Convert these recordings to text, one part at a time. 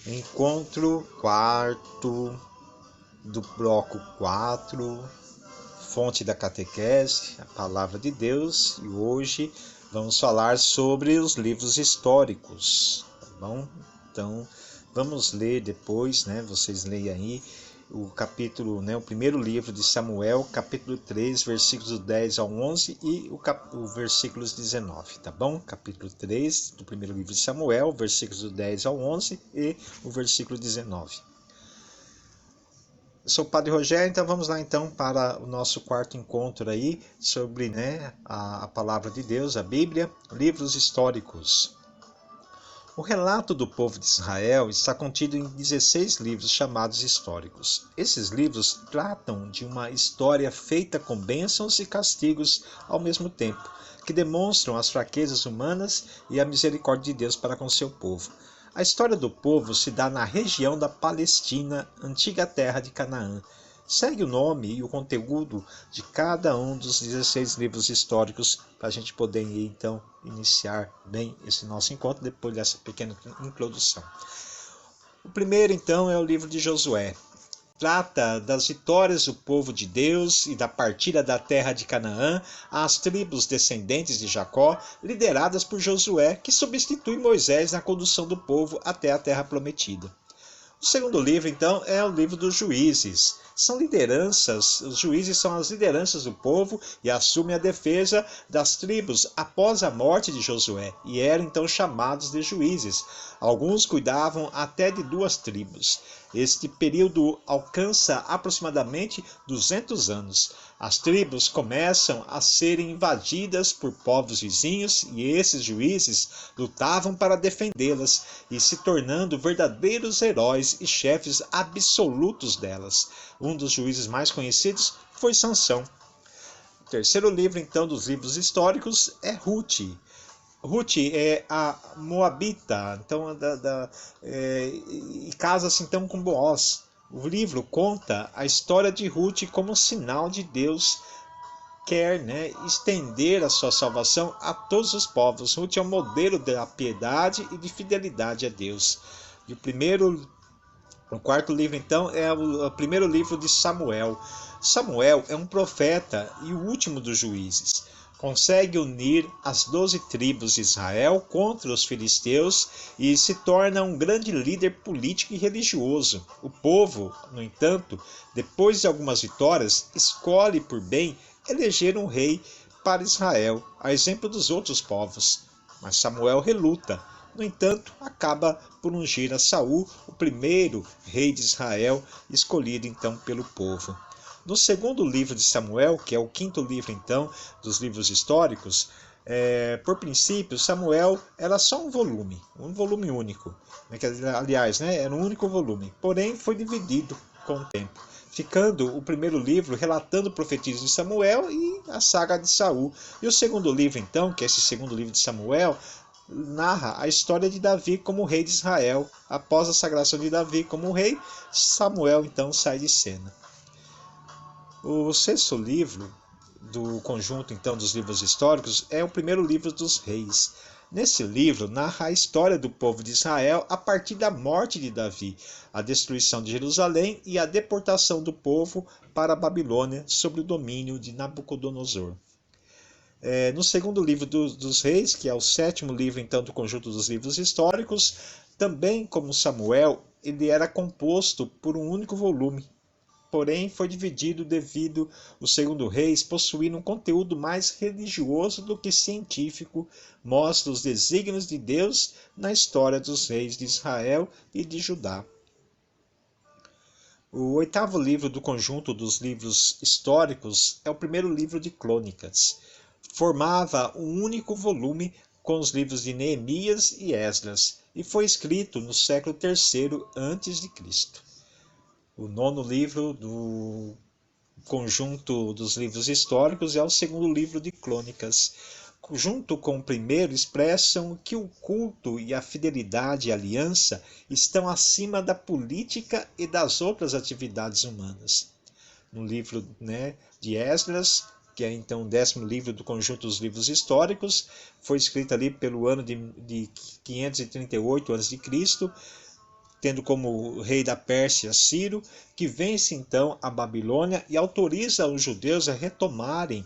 Encontro quarto do bloco 4, fonte da catequese, a palavra de Deus, e hoje vamos falar sobre os livros históricos, tá bom? Então, vamos ler depois, né? Vocês leem aí o capítulo, né, o primeiro livro de Samuel, capítulo 3, versículos 10 ao 11 e o versículos 19, tá bom? Capítulo 3 do primeiro livro de Samuel, versículos 10 ao 11 e o versículo 19. Eu sou o Padre Rogério, então vamos lá então para o nosso quarto encontro aí sobre, né, a palavra de Deus, a Bíblia, livros históricos. O relato do povo de Israel está contido em 16 livros chamados históricos. Esses livros tratam de uma história feita com bênçãos e castigos ao mesmo tempo, que demonstram as fraquezas humanas e a misericórdia de Deus para com seu povo. A história do povo se dá na região da Palestina, antiga terra de Canaã. Segue o nome e o conteúdo de cada um dos 16 livros históricos para a gente poder então iniciar bem esse nosso encontro depois dessa pequena introdução. O primeiro então é o livro de Josué. Trata das vitórias do povo de Deus e da partida da terra de Canaã às tribos descendentes de Jacó, lideradas por Josué, que substitui Moisés na condução do povo até a terra prometida. O segundo livro, então, é o livro dos juízes. São lideranças, os juízes são as lideranças do povo e assumem a defesa das tribos após a morte de Josué, e eram então chamados de juízes. Alguns cuidavam até de 2 tribos. Este período alcança aproximadamente 200 anos. As tribos começam a serem invadidas por povos vizinhos e esses juízes lutavam para defendê-las e se tornando verdadeiros heróis e chefes absolutos delas. Um dos juízes mais conhecidos foi Sansão. O terceiro livro, então, dos livros históricos é Ruth. Ruth é a Moabita, então, e casa-se então com Boaz. O livro conta a história de Ruth como um sinal de Deus quer, né, estender a sua salvação a todos os povos. Ruth é um modelo da piedade e de fidelidade a Deus. E o quarto livro, então, é o primeiro livro de Samuel. Samuel é um profeta e o último dos juízes. Consegue unir as 12 tribos de Israel contra os filisteus e se torna um grande líder político e religioso. O povo, no entanto, depois de algumas vitórias, escolhe por bem eleger um rei para Israel, a exemplo dos outros povos. Mas Samuel reluta. No entanto, acaba por ungir a Saul, o primeiro rei de Israel, escolhido então pelo povo. No segundo livro de Samuel, que é o quinto livro então dos livros históricos, por princípio, Samuel era só um volume único. Aliás, né, era um único volume, porém foi dividido com o tempo, ficando o primeiro livro relatando o profetismo de Samuel e a saga de Saul. E o segundo livro, então, que é esse segundo livro de Samuel, narra a história de Davi como rei de Israel. Após a sagração de Davi como rei, Samuel então sai de cena. O sexto livro do conjunto então dos livros históricos é o primeiro livro dos reis. Nesse livro narra a história do povo de Israel a partir da morte de Davi, a destruição de Jerusalém e a deportação do povo para a Babilônia sob o domínio de Nabucodonosor. No segundo livro dos reis, que é o sétimo livro então do conjunto dos livros históricos, também como Samuel, ele era composto por um único volume, porém foi dividido devido o segundo reis possuir um conteúdo mais religioso do que científico, mostra os desígnios de Deus na história dos reis de Israel e de Judá. O oitavo livro do conjunto dos livros históricos é o primeiro livro de Crônicas. Formava um único volume com os livros de Neemias e Esdras e foi escrito no século III a.C. O nono livro do conjunto dos livros históricos é o segundo livro de Crônicas. Junto com o primeiro, expressam que o culto e a fidelidade e a aliança estão acima da política e das outras atividades humanas. No livro, né, de Esdras, que é então o 10º livro do conjunto dos livros históricos, foi escrito ali pelo ano de 538 a.C., tendo como rei da Pérsia Ciro, que vence então a Babilônia e autoriza os judeus a retornarem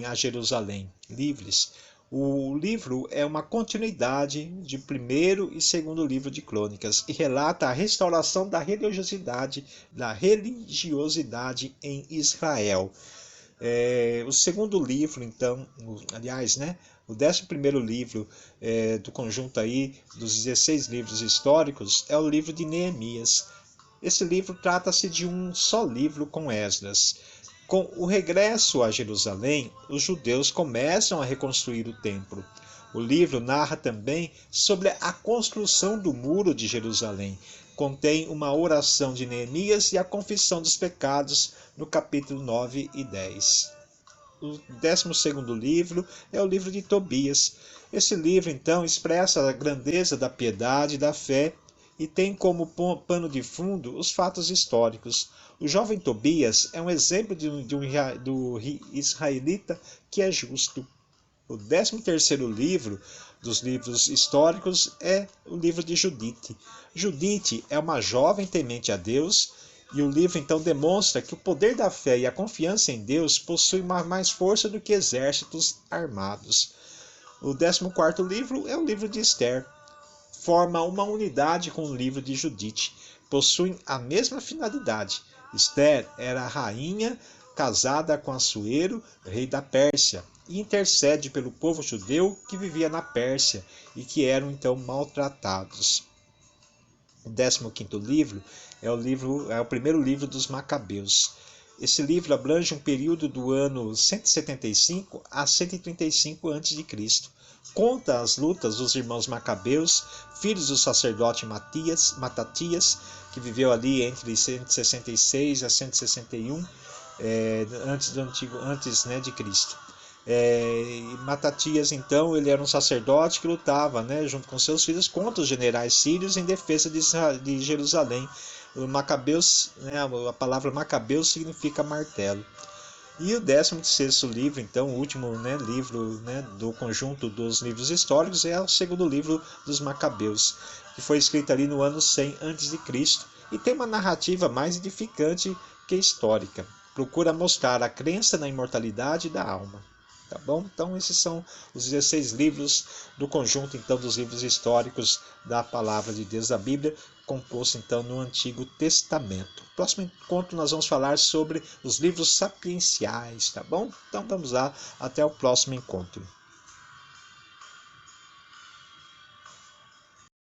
a Jerusalém, livres. O livro é uma continuidade de primeiro e segundo livro de Crônicas e relata a restauração da religiosidade em Israel. O segundo livro, então, aliás, né, o 11º livro do conjunto aí dos 16 livros históricos é o livro de Neemias. Esse livro trata-se de um só livro com Esdras. Com o regresso a Jerusalém, os judeus começam a reconstruir o templo. O livro narra também sobre a construção do muro de Jerusalém. Contém uma oração de Neemias e a confissão dos pecados no capítulo 9 e 10. O 12º livro é o livro de Tobias. Esse livro, então, expressa a grandeza da piedade e da fé e tem como pano de fundo os fatos históricos. O jovem Tobias é um exemplo do israelita que é justo. O 13º livro dos livros históricos é o livro de Judite. Judite é uma jovem temente a Deus e o livro então demonstra que o poder da fé e a confiança em Deus possui mais força do que exércitos armados. O 14º livro é o livro de Esther. Forma uma unidade com o livro de Judite. Possuem a mesma finalidade. Esther era a rainha casada com Assuero, rei da Pérsia, e intercede pelo povo judeu que vivia na Pérsia e que eram então maltratados. O 15º livro é o primeiro livro dos Macabeus. Esse livro abrange um período do ano 175 a 135 a.C. Conta as lutas dos irmãos Macabeus, filhos do sacerdote Matatias, que viveu ali entre 166 a 161 antes de Cristo. Matatias, então, ele era um sacerdote que lutava, né, junto com seus filhos contra os generais sírios em defesa de Jerusalém. O Macabeus, né, a palavra Macabeus significa martelo. E o 16º livro, então, o último, né, livro, né, do conjunto dos livros históricos, é o segundo livro dos Macabeus, que foi escrito ali no ano 100 a.C. e tem uma narrativa mais edificante que histórica. Procura mostrar a crença na imortalidade da alma. Tá bom? Então esses são os 16 livros do conjunto então dos livros históricos da palavra de Deus da Bíblia, composto então no Antigo Testamento. No próximo encontro nós vamos falar sobre os livros sapienciais, tá bom? Então vamos lá, até o próximo encontro.